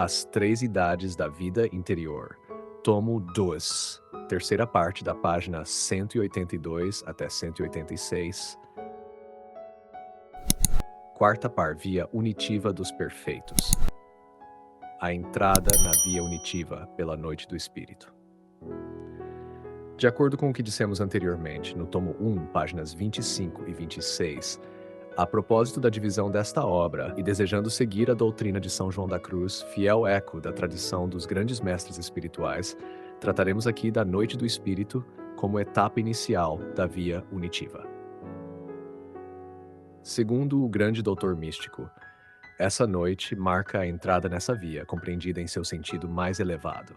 As Três Idades da Vida Interior, tomo 2, terceira parte da página 182 até 186. Quarta par, via unitiva dos perfeitos. A entrada na via unitiva pela noite do espírito. De acordo com o que dissemos anteriormente, no tomo 1, páginas 25 e 26, a propósito da divisão desta obra e desejando seguir a doutrina de São João da Cruz, fiel eco da tradição dos grandes mestres espirituais, trataremos aqui da Noite do Espírito como etapa inicial da via unitiva. Segundo o grande doutor místico, essa noite marca a entrada nessa via, compreendida em seu sentido mais elevado.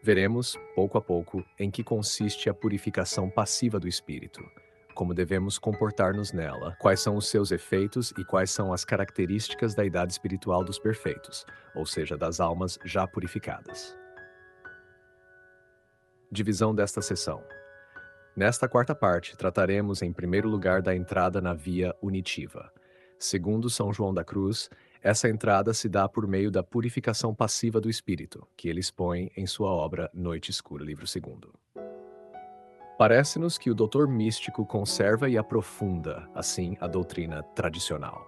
Veremos, pouco a pouco, em que consiste a purificação passiva do espírito, como devemos comportar-nos nela, quais são os seus efeitos e quais são as características da idade espiritual dos perfeitos, ou seja, das almas já purificadas. Divisão desta sessão. Nesta quarta parte, trataremos em primeiro lugar da entrada na via unitiva. Segundo São João da Cruz, essa entrada se dá por meio da purificação passiva do espírito, que ele expõe em sua obra Noite Escura, livro 2º. Parece-nos que o doutor místico conserva e aprofunda, assim, a doutrina tradicional.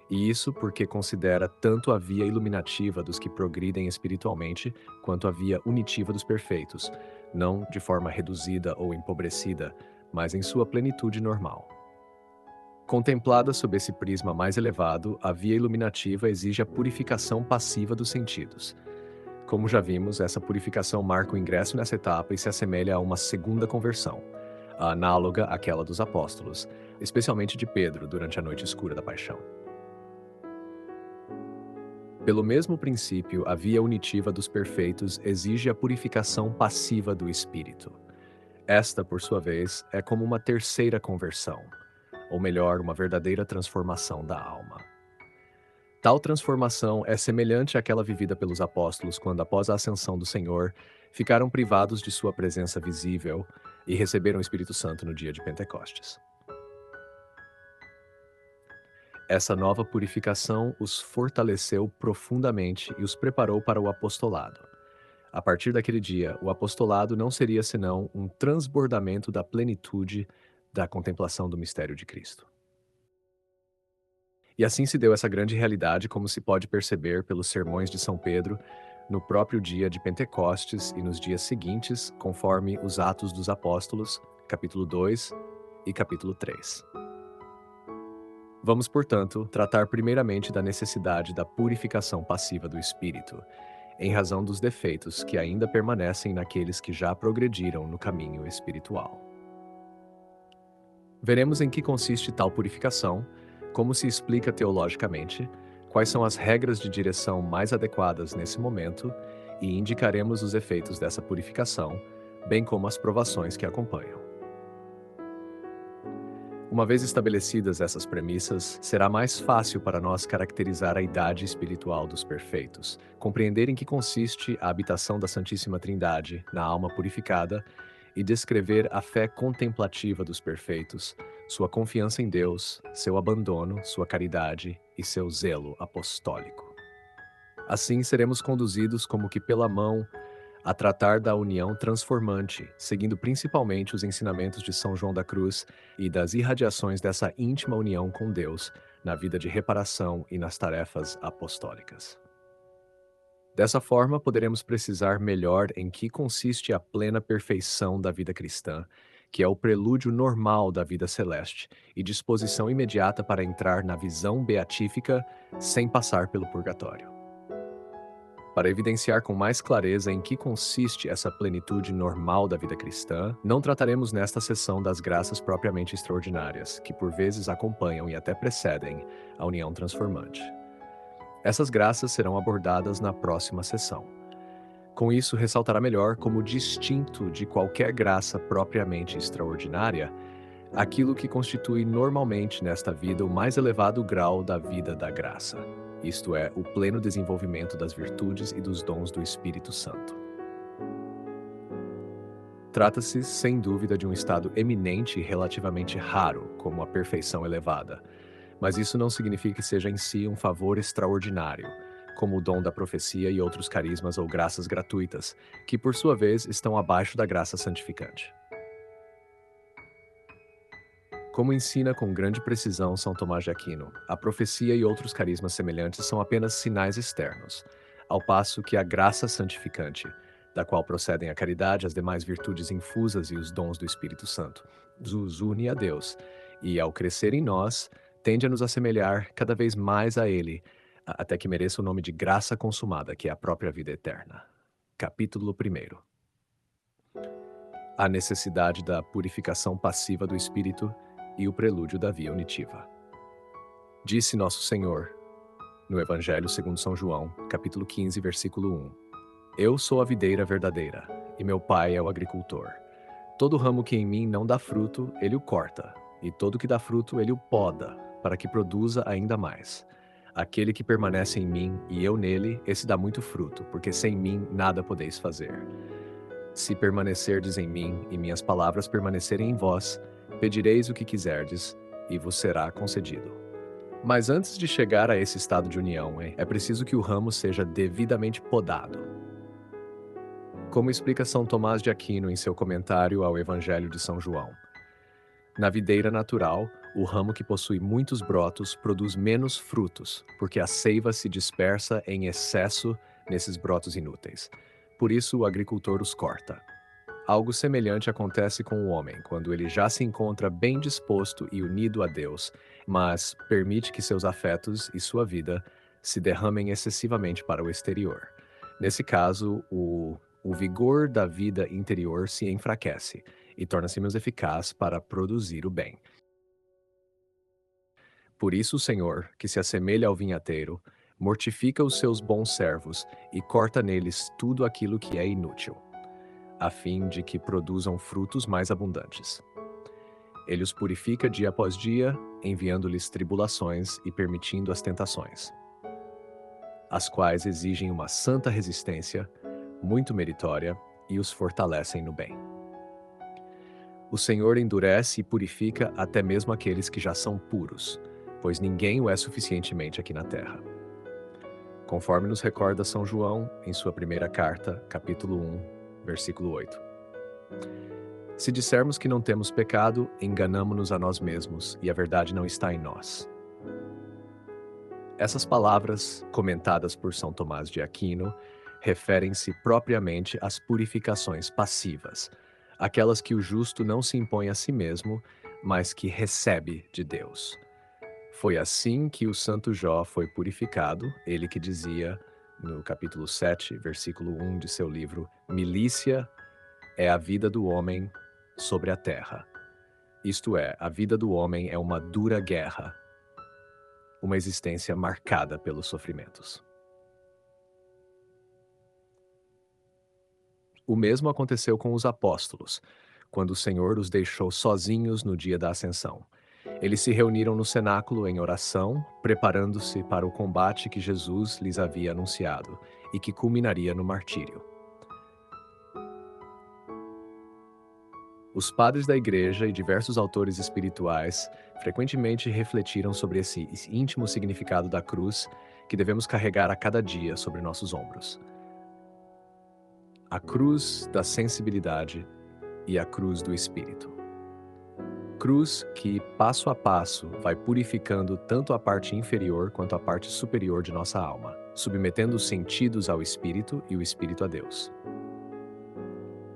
E isso porque considera tanto a via iluminativa dos que progridem espiritualmente, quanto a via unitiva dos perfeitos, não de forma reduzida ou empobrecida, mas em sua plenitude normal. Contemplada sob esse prisma mais elevado, a via iluminativa exige a purificação passiva dos sentidos. Como já vimos, essa purificação marca o ingresso nessa etapa e se assemelha a uma segunda conversão, análoga àquela dos apóstolos, especialmente de Pedro durante a noite escura da paixão. Pelo mesmo princípio, a via unitiva dos perfeitos exige a purificação passiva do espírito. Esta, por sua vez, é como uma terceira conversão, ou melhor, uma verdadeira transformação da alma. Tal transformação é semelhante àquela vivida pelos apóstolos quando, após a ascensão do Senhor, ficaram privados de sua presença visível e receberam o Espírito Santo no dia de Pentecostes. Essa nova purificação os fortaleceu profundamente e os preparou para o apostolado. A partir daquele dia, o apostolado não seria senão um transbordamento da plenitude da contemplação do mistério de Cristo. E assim se deu essa grande realidade, como se pode perceber pelos sermões de São Pedro, no próprio dia de Pentecostes e nos dias seguintes, conforme os Atos dos Apóstolos, capítulo 2 e capítulo 3. Vamos, portanto, tratar primeiramente da necessidade da purificação passiva do espírito, em razão dos defeitos que ainda permanecem naqueles que já progrediram no caminho espiritual. Veremos em que consiste tal purificação, como se explica teologicamente, quais são as regras de direção mais adequadas nesse momento e indicaremos os efeitos dessa purificação, bem como as provações que acompanham. Uma vez estabelecidas essas premissas, será mais fácil para nós caracterizar a idade espiritual dos perfeitos, compreender em que consiste a habitação da Santíssima Trindade na alma purificada e descrever a fé contemplativa dos perfeitos, sua confiança em Deus, seu abandono, sua caridade e seu zelo apostólico. Assim seremos conduzidos como que pela mão a tratar da união transformante, seguindo principalmente os ensinamentos de São João da Cruz e das irradiações dessa íntima união com Deus na vida de reparação e nas tarefas apostólicas. Dessa forma, poderemos precisar melhor em que consiste a plena perfeição da vida cristã, que é o prelúdio normal da vida celeste e disposição imediata para entrar na visão beatífica sem passar pelo purgatório. Para evidenciar com mais clareza em que consiste essa plenitude normal da vida cristã, não trataremos nesta sessão das graças propriamente extraordinárias, que por vezes acompanham e até precedem a união transformante. Essas graças serão abordadas na próxima sessão. Com isso, ressaltará melhor como distinto de qualquer graça propriamente extraordinária, aquilo que constitui normalmente nesta vida o mais elevado grau da vida da graça, isto é, o pleno desenvolvimento das virtudes e dos dons do Espírito Santo. Trata-se, sem dúvida, de um estado eminente e relativamente raro, como a perfeição elevada, mas isso não significa que seja em si um favor extraordinário, como o dom da profecia e outros carismas ou graças gratuitas, que por sua vez estão abaixo da graça santificante. Como ensina com grande precisão São Tomás de Aquino, a profecia e outros carismas semelhantes são apenas sinais externos, ao passo que a graça santificante, da qual procedem a caridade, as demais virtudes infusas e os dons do Espírito Santo, nos une a Deus e, ao crescer em nós, tende a nos assemelhar cada vez mais a Ele, até que mereça o nome de graça consumada, que é a própria vida eterna. Capítulo 1. A necessidade da purificação passiva do Espírito e o prelúdio da via unitiva. Disse Nosso Senhor, no Evangelho segundo São João, capítulo 15, versículo 1: Eu sou a videira verdadeira, e meu Pai é o agricultor. Todo ramo que em mim não dá fruto, ele o corta, e todo que dá fruto, ele o poda, para que produza ainda mais. Aquele que permanece em mim e eu nele, esse dá muito fruto, porque sem mim nada podeis fazer. Se permanecerdes em mim e minhas palavras permanecerem em vós, pedireis o que quiserdes, e vos será concedido. Mas antes de chegar a esse estado de união, é preciso que o ramo seja devidamente podado. Como explica São Tomás de Aquino em seu comentário ao Evangelho de São João. Na videira natural, o ramo que possui muitos brotos produz menos frutos, porque a seiva se dispersa em excesso nesses brotos inúteis. Por isso o agricultor os corta. Algo semelhante acontece com o homem, quando ele já se encontra bem disposto e unido a Deus, mas permite que seus afetos e sua vida se derramem excessivamente para o exterior. Nesse caso, o vigor da vida interior se enfraquece e torna-se menos eficaz para produzir o bem. Por isso o Senhor, que se assemelha ao vinhateiro, mortifica os seus bons servos e corta neles tudo aquilo que é inútil, a fim de que produzam frutos mais abundantes. Ele os purifica dia após dia, enviando-lhes tribulações e permitindo as tentações, as quais exigem uma santa resistência, muito meritória, e os fortalecem no bem. O Senhor endurece e purifica até mesmo aqueles que já são puros, pois ninguém o é suficientemente aqui na terra. Conforme nos recorda São João em sua primeira carta, capítulo 1, versículo 8. Se dissermos que não temos pecado, enganamo-nos a nós mesmos e a verdade não está em nós. Essas palavras, comentadas por São Tomás de Aquino, referem-se propriamente às purificações passivas, aquelas que o justo não se impõe a si mesmo, mas que recebe de Deus. Foi assim que o santo Jó foi purificado, ele que dizia, no capítulo 7, versículo 1 de seu livro, Milícia é a vida do homem sobre a terra. Isto é, a vida do homem é uma dura guerra, uma existência marcada pelos sofrimentos. O mesmo aconteceu com os apóstolos, quando o Senhor os deixou sozinhos no dia da ascensão. Eles se reuniram no cenáculo em oração, preparando-se para o combate que Jesus lhes havia anunciado e que culminaria no martírio. Os padres da Igreja e diversos autores espirituais frequentemente refletiram sobre esse íntimo significado da cruz que devemos carregar a cada dia sobre nossos ombros. A cruz da sensibilidade e a cruz do espírito. Cruz que, passo a passo, vai purificando tanto a parte inferior quanto a parte superior de nossa alma, submetendo os sentidos ao espírito e o espírito a Deus.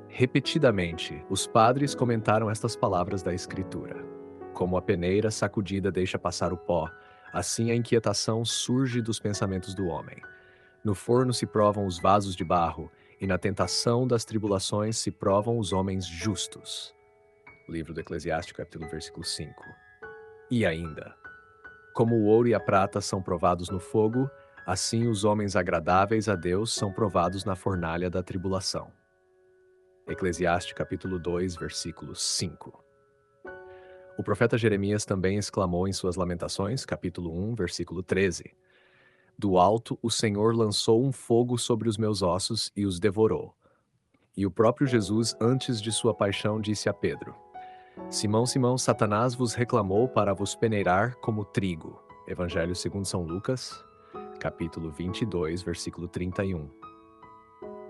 Repetidamente, os padres comentaram estas palavras da Escritura. Como a peneira sacudida deixa passar o pó, assim a inquietação surge dos pensamentos do homem. No forno se provam os vasos de barro, e na tentação das tribulações se provam os homens justos. Livro do Eclesiástico, capítulo versículo 5. E ainda, como o ouro e a prata são provados no fogo, assim os homens agradáveis a Deus são provados na fornalha da tribulação. Eclesiástico, capítulo 2, versículo 5. O profeta Jeremias também exclamou em suas Lamentações, capítulo 1, versículo 13: Do alto o Senhor lançou um fogo sobre os meus ossos e os devorou. E o próprio Jesus, antes de sua paixão, disse a Pedro: Simão, Simão, Satanás vos reclamou para vos peneirar como trigo. Evangelho segundo São Lucas, capítulo 22, versículo 31.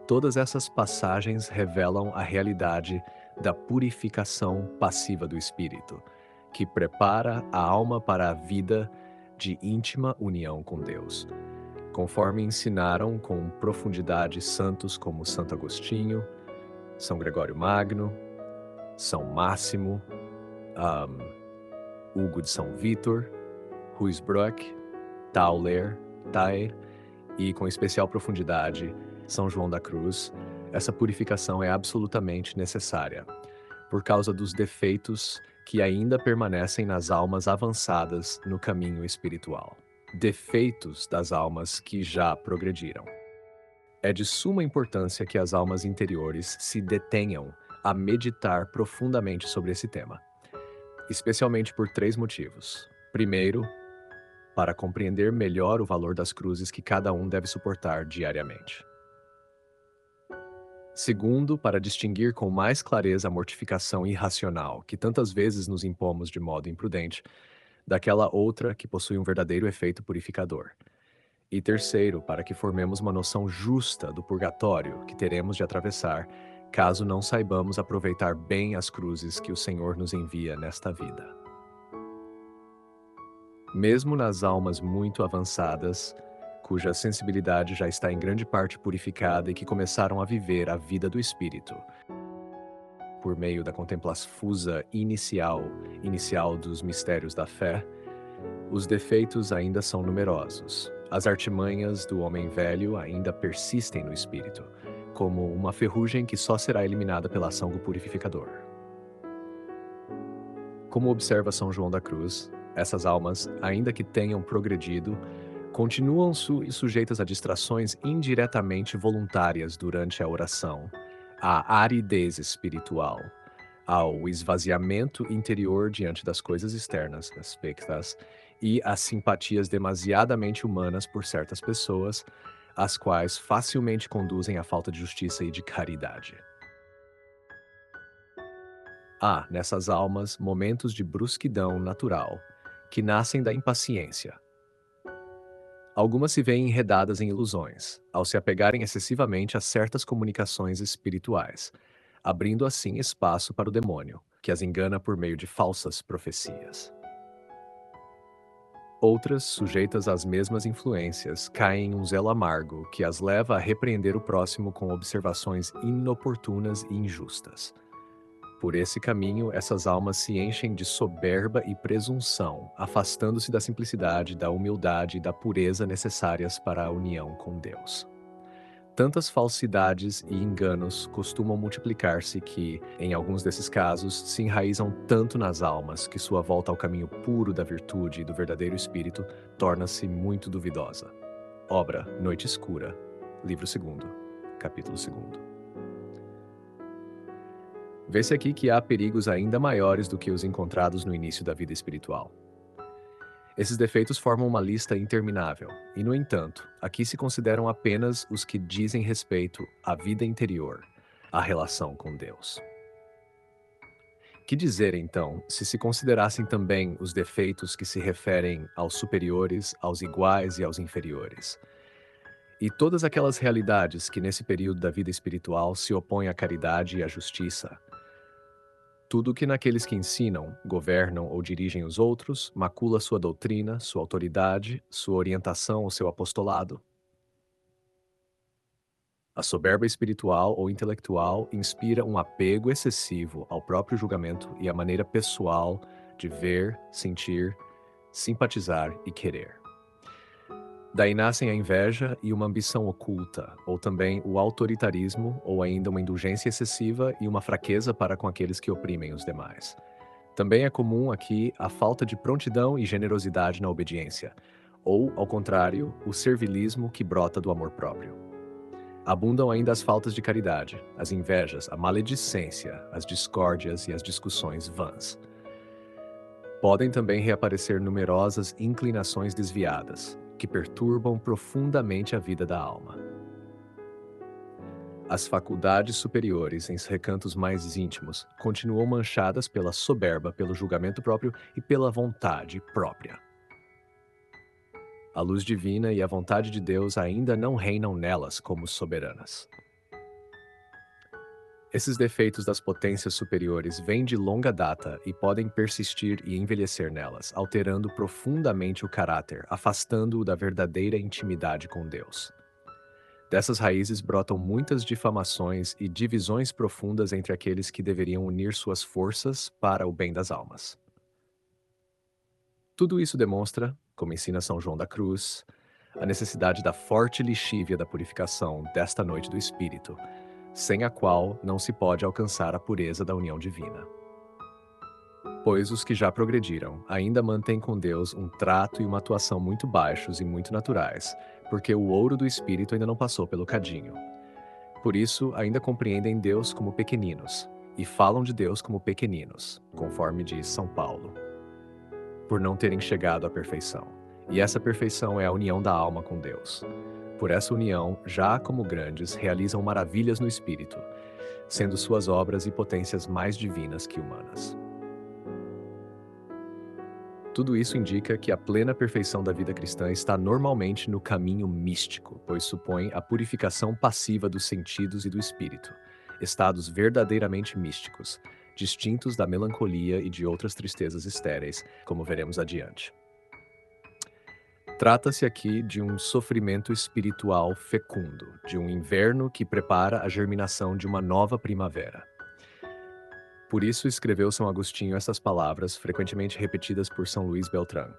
Todas essas passagens revelam a realidade da purificação passiva do espírito, que prepara a alma para a vida de íntima união com Deus. Conforme ensinaram com profundidade santos como Santo Agostinho, São Gregório Magno, São Máximo, Hugo de São Vítor, Ruysbroeck, Tauler, e com especial profundidade São João da Cruz, essa purificação é absolutamente necessária, por causa dos defeitos que ainda permanecem nas almas avançadas no caminho espiritual. Defeitos das almas que já progrediram. É de suma importância que as almas interiores se detenham a meditar profundamente sobre esse tema, especialmente por 3 motivos. Primeiro, para compreender melhor o valor das cruzes que cada um deve suportar diariamente. Segundo, para distinguir com mais clareza a mortificação irracional que tantas vezes nos impomos de modo imprudente, daquela outra que possui um verdadeiro efeito purificador. E terceiro, para que formemos uma noção justa do purgatório que teremos de atravessar, caso não saibamos aproveitar bem as cruzes que o Senhor nos envia nesta vida. Mesmo nas almas muito avançadas, cuja sensibilidade já está em grande parte purificada e que começaram a viver a vida do Espírito, por meio da contemplação fusa inicial dos mistérios da fé, os defeitos ainda são numerosos. As artimanhas do homem velho ainda persistem no espírito, como uma ferrugem que só será eliminada pela ação do purificador. Como observa São João da Cruz, essas almas, ainda que tenham progredido, continuam sujeitas a distrações indiretamente voluntárias durante a oração, à aridez espiritual, ao esvaziamento interior diante das coisas externas, aspectas, e às simpatias demasiadamente humanas por certas pessoas, as quais facilmente conduzem à falta de justiça e de caridade. Há, nessas almas, momentos de brusquidão natural, que nascem da impaciência. Algumas se veem enredadas em ilusões, ao se apegarem excessivamente a certas comunicações espirituais, abrindo assim espaço para o demônio, que as engana por meio de falsas profecias. Outras, sujeitas às mesmas influências, caem em um zelo amargo que as leva a repreender o próximo com observações inoportunas e injustas. Por esse caminho, essas almas se enchem de soberba e presunção, afastando-se da simplicidade, da humildade e da pureza necessárias para a união com Deus. Tantas falsidades e enganos costumam multiplicar-se que, em alguns desses casos, se enraizam tanto nas almas que sua volta ao caminho puro da virtude e do verdadeiro espírito torna-se muito duvidosa. Obra Noite Escura, livro 2, capítulo 2. Vê-se aqui que há perigos ainda maiores do que os encontrados no início da vida espiritual. Esses defeitos formam uma lista interminável, e, no entanto, aqui se consideram apenas os que dizem respeito à vida interior, à relação com Deus. Que dizer, então, se considerassem também os defeitos que se referem aos superiores, aos iguais e aos inferiores? E todas aquelas realidades que nesse período da vida espiritual se opõem à caridade e à justiça, tudo que naqueles que ensinam, governam ou dirigem os outros, macula sua doutrina, sua autoridade, sua orientação ou seu apostolado. A soberba espiritual ou intelectual inspira um apego excessivo ao próprio julgamento e à maneira pessoal de ver, sentir, simpatizar e querer. Daí nascem a inveja e uma ambição oculta, ou também o autoritarismo, ou ainda uma indulgência excessiva e uma fraqueza para com aqueles que oprimem os demais. Também é comum aqui a falta de prontidão e generosidade na obediência, ou, ao contrário, o servilismo que brota do amor próprio. Abundam ainda as faltas de caridade, as invejas, a maledicência, as discórdias e as discussões vãs. Podem também reaparecer numerosas inclinações desviadas, que perturbam profundamente a vida da alma. As faculdades superiores, em recantos mais íntimos, continuam manchadas pela soberba, pelo julgamento próprio e pela vontade própria. A luz divina e a vontade de Deus ainda não reinam nelas como soberanas. Esses defeitos das potências superiores vêm de longa data e podem persistir e envelhecer nelas, alterando profundamente o caráter, afastando-o da verdadeira intimidade com Deus. Dessas raízes brotam muitas difamações e divisões profundas entre aqueles que deveriam unir suas forças para o bem das almas. Tudo isso demonstra, como ensina São João da Cruz, a necessidade da forte lixívia da purificação desta noite do Espírito, sem a qual não se pode alcançar a pureza da união divina. Pois os que já progrediram ainda mantêm com Deus um trato e uma atuação muito baixos e muito naturais, porque o ouro do Espírito ainda não passou pelo cadinho. Por isso, ainda compreendem Deus como pequeninos, e falam de Deus como pequeninos, conforme diz São Paulo, por não terem chegado à perfeição. E essa perfeição é a união da alma com Deus. Por essa união, já como grandes, realizam maravilhas no Espírito, sendo suas obras e potências mais divinas que humanas. Tudo isso indica que a plena perfeição da vida cristã está normalmente no caminho místico, pois supõe a purificação passiva dos sentidos e do espírito, estados verdadeiramente místicos, distintos da melancolia e de outras tristezas estéreis, como veremos adiante. Trata-se aqui de um sofrimento espiritual fecundo, de um inverno que prepara a germinação de uma nova primavera. Por isso escreveu São Agostinho estas palavras, frequentemente repetidas por São Luís Beltrán: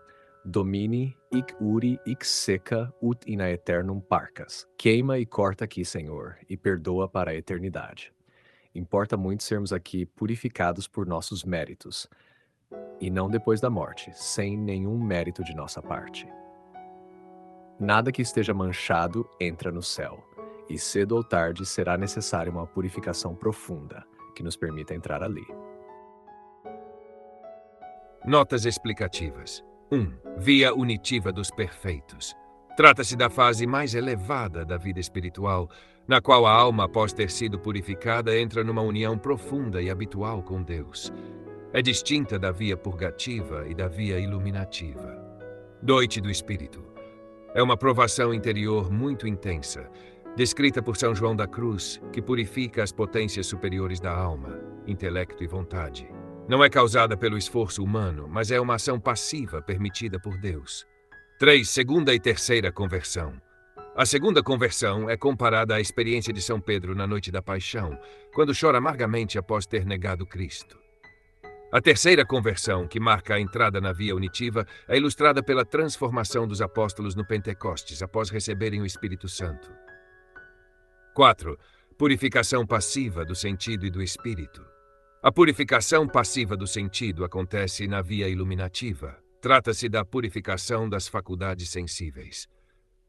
Domini, hic uri, hic seca, ut in aeternum parcas. Queima e corta aqui, Senhor, e perdoa para a eternidade. Importa muito sermos aqui purificados por nossos méritos, e não depois da morte, sem nenhum mérito de nossa parte. Nada que esteja manchado entra no céu, e cedo ou tarde será necessária uma purificação profunda, que nos permita entrar ali. Notas explicativas. 1. Via unitiva dos perfeitos. Trata-se da fase mais elevada da vida espiritual, na qual a alma, após ter sido purificada, entra numa união profunda e habitual com Deus. É distinta da via purgativa e da via iluminativa. Noite do Espírito. É uma provação interior muito intensa, descrita por São João da Cruz, que purifica as potências superiores da alma, intelecto e vontade. Não é causada pelo esforço humano, mas é uma ação passiva permitida por Deus. 3. Segunda e terceira conversão. A segunda conversão é comparada à experiência de São Pedro na noite da paixão, quando chora amargamente após ter negado Cristo. A terceira conversão, que marca a entrada na via unitiva, é ilustrada pela transformação dos apóstolos no Pentecostes, após receberem o Espírito Santo. 4. Purificação passiva do sentido e do espírito. A purificação passiva do sentido acontece na via iluminativa. Trata-se da purificação das faculdades sensíveis.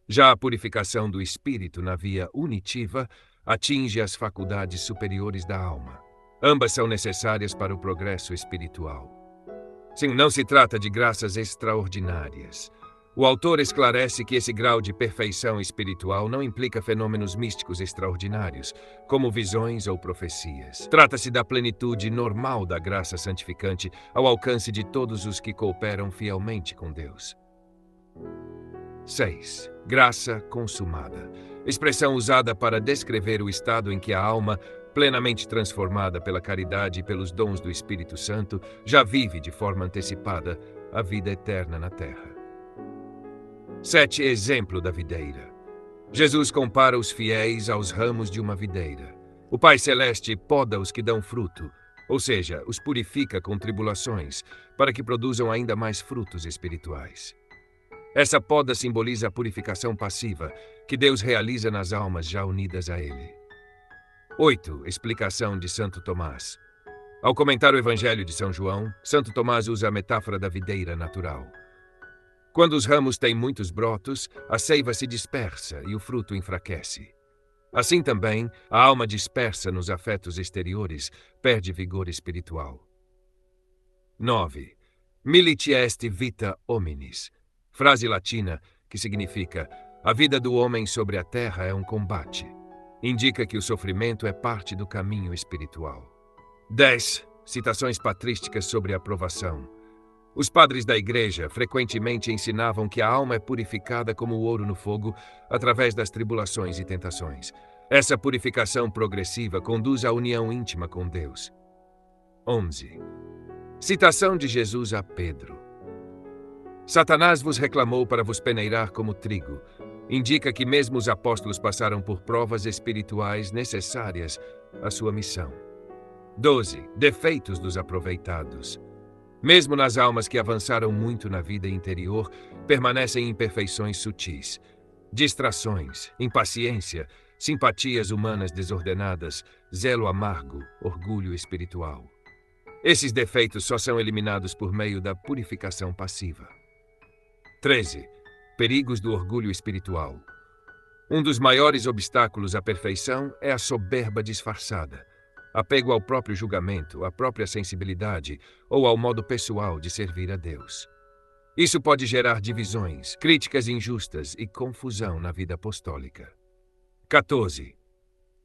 Já a purificação do espírito na via unitiva atinge as faculdades superiores da alma. Ambas são necessárias para o progresso espiritual. Sim, não se trata de graças extraordinárias. O autor esclarece que esse grau de perfeição espiritual não implica fenômenos místicos extraordinários, como visões ou profecias. Trata-se da plenitude normal da graça santificante ao alcance de todos os que cooperam fielmente com Deus. 6. Graça consumada. Expressão usada para descrever o estado em que a alma, plenamente transformada pela caridade e pelos dons do Espírito Santo, já vive de forma antecipada a vida eterna na terra. 7. Exemplo da videira. Jesus compara os fiéis aos ramos de uma videira. O Pai Celeste poda os que dão fruto, ou seja, os purifica com tribulações, para que produzam ainda mais frutos espirituais. Essa poda simboliza a purificação passiva que Deus realiza nas almas já unidas a Ele. 8. Explicação de Santo Tomás. Ao comentar o Evangelho de São João, Santo Tomás usa a metáfora da videira natural. Quando os ramos têm muitos brotos, a seiva se dispersa e o fruto enfraquece. Assim também, a alma dispersa nos afetos exteriores perde vigor espiritual. 9. Militi est vita hominis. Frase latina que significa: a vida do homem sobre a terra é um combate. Indica que o sofrimento é parte do caminho espiritual. 10. Citações patrísticas sobre a provação. Os padres da igreja frequentemente ensinavam que a alma é purificada como o ouro no fogo através das tribulações e tentações. Essa purificação progressiva conduz à união íntima com Deus. 11. Citação de Jesus a Pedro. Satanás vos reclamou para vos peneirar como trigo. Indica que mesmo os apóstolos passaram por provas espirituais necessárias à sua missão. 12. Defeitos dos aproveitados. Mesmo nas almas que avançaram muito na vida interior, permanecem imperfeições sutis. Distrações, impaciência, simpatias humanas desordenadas, zelo amargo, orgulho espiritual. Esses defeitos só são eliminados por meio da purificação passiva. 13. Perigos do orgulho espiritual. Um dos maiores obstáculos à perfeição é a soberba disfarçada. Apego ao próprio julgamento, à própria sensibilidade ou ao modo pessoal de servir a Deus. Isso pode gerar divisões, críticas injustas e confusão na vida apostólica. 14.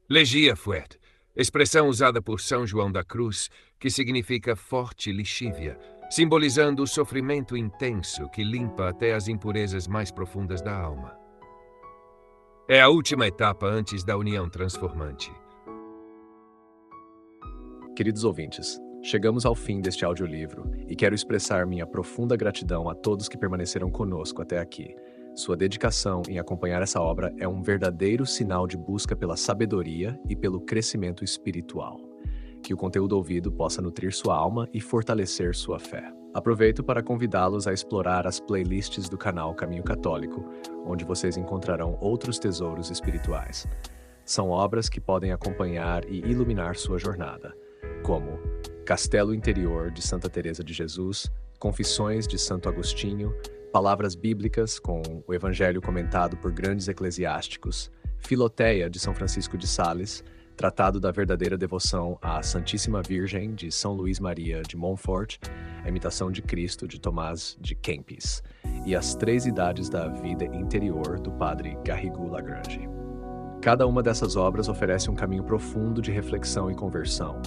Legia fuet, expressão usada por São João da Cruz, que significa forte lixívia, simbolizando o sofrimento intenso que limpa até as impurezas mais profundas da alma. É a última etapa antes da união transformante. Queridos ouvintes, chegamos ao fim deste audiolivro e quero expressar minha profunda gratidão a todos que permaneceram conosco até aqui. Sua dedicação em acompanhar essa obra é um verdadeiro sinal de busca pela sabedoria e pelo crescimento espiritual. Que o conteúdo ouvido possa nutrir sua alma e fortalecer sua fé. Aproveito para convidá-los a explorar as playlists do canal Caminho Católico, onde vocês encontrarão outros tesouros espirituais. São obras que podem acompanhar e iluminar sua jornada, como Castelo Interior de Santa Teresa de Jesus, Confissões de Santo Agostinho, Palavras Bíblicas com o Evangelho comentado por grandes eclesiásticos, Filoteia de São Francisco de Sales, Tratado da Verdadeira Devoção à Santíssima Virgem de São Luís Maria de Montfort, A Imitação de Cristo de Tomás de Kempis e As Três Idades da Vida Interior do Padre Garrigou Lagrange. Cada uma dessas obras oferece um caminho profundo de reflexão e conversão,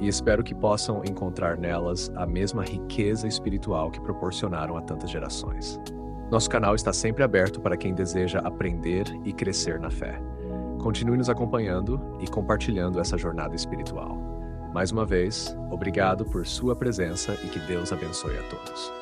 e espero que possam encontrar nelas a mesma riqueza espiritual que proporcionaram a tantas gerações. Nosso canal está sempre aberto para quem deseja aprender e crescer na fé. Continue nos acompanhando e compartilhando essa jornada espiritual. Mais uma vez, obrigado por sua presença e que Deus abençoe a todos.